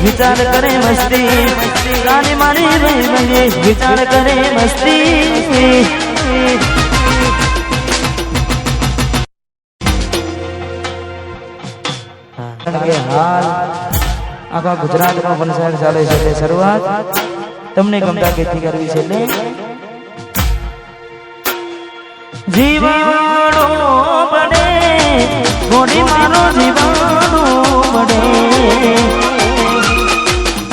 विचार करे मस्ती रानी मानी रंगी विचार करे मस्ती हाल आखा गुजरात में वनसाड चाले छे शुरुआत तमने गमता केथी करवी छे ले जीवाणो बने गोडी मारो जीवाणो बने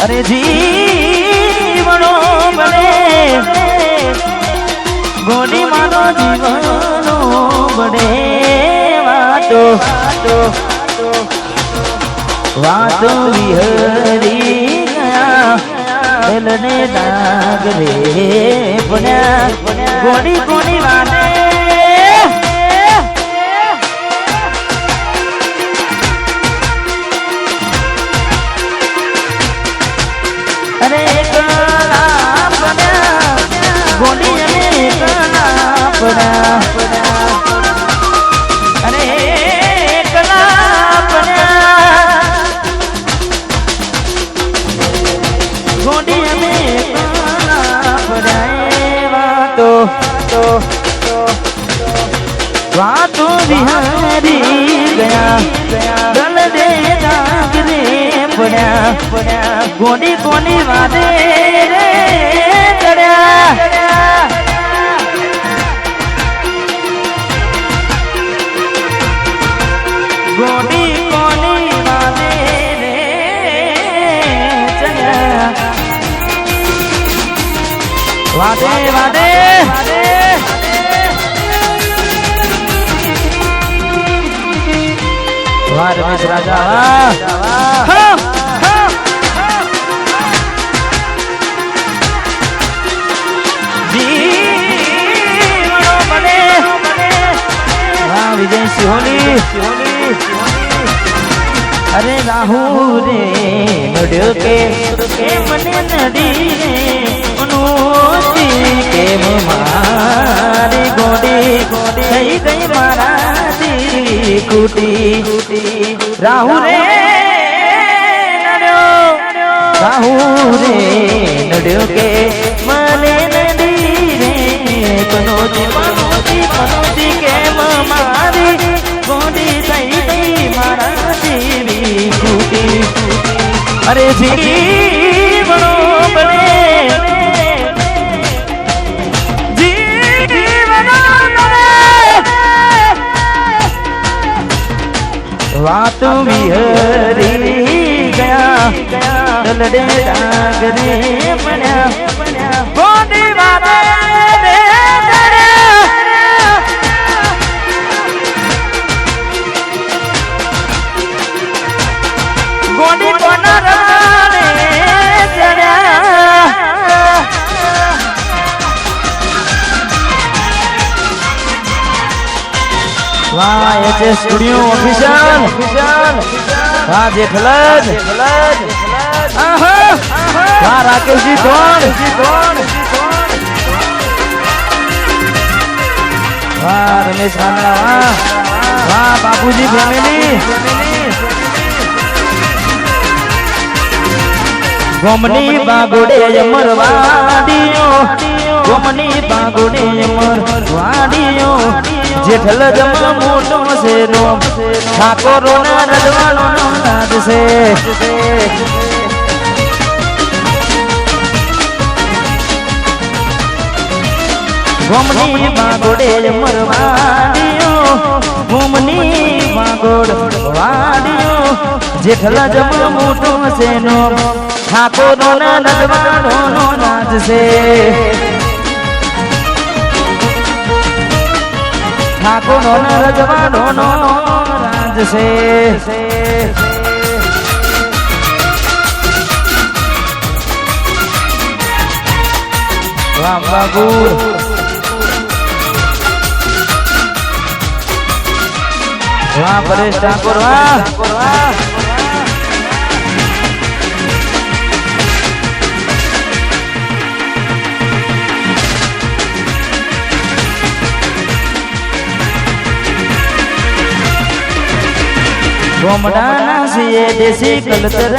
अरे जीवाणो बने गोडी मारो जीवाणो बने वातो विहरी गया दिल ने दाग रे पुण्या गोडी गोडी वाटे अरे कला पुण्या गोडी में कला पुण्या अरे कला पुण्या गोडी में कला वातो बिहारी गया दल दे दाग रे पड़ा गोडी गोडी वादे रे चढ़ा गोडी गोडी वादे रे चढ़ा वादे वादे वाह रमेश राजा वाह विजय सिहोली अरे राहु रे नड्यो के मने नडी रे अनुती के मारे गोडी गई गई मारा कुटी राहु रे नड्यो के मने नडी रे पनोती पनोती पनोती के मारी गोडी सही गई मारा देवी कुटी अरे जीवनो बने वातो विहरी गया दल दे दाग रे पड़ा गोडी वादे रे चढ़ा गोडी कोना रे चढ़ा वाह एच स्टूडियो ऑफिशियल वाह जेठलज वाह राकेश जी कौन वाह रमेश खाना वाह बाबूजी फैमिली गोमनी बागोड़े अमर वाडियो गोमनी बागोड़े अमर वाडियो जेठल जमा मोटो से नो ठाकोरो ना रजवानो नाद से गोमनी बागोड़े मरवाडियो गोमनी बागोड़ वाडियो जेठल जमा मोटो से नो ठाकोरो ना रजवानो नाद से ठाकुर रजवानो राज से राम बाबू वाह परेश ठाकुर वाह गोमड़ा ना से देसी कलतर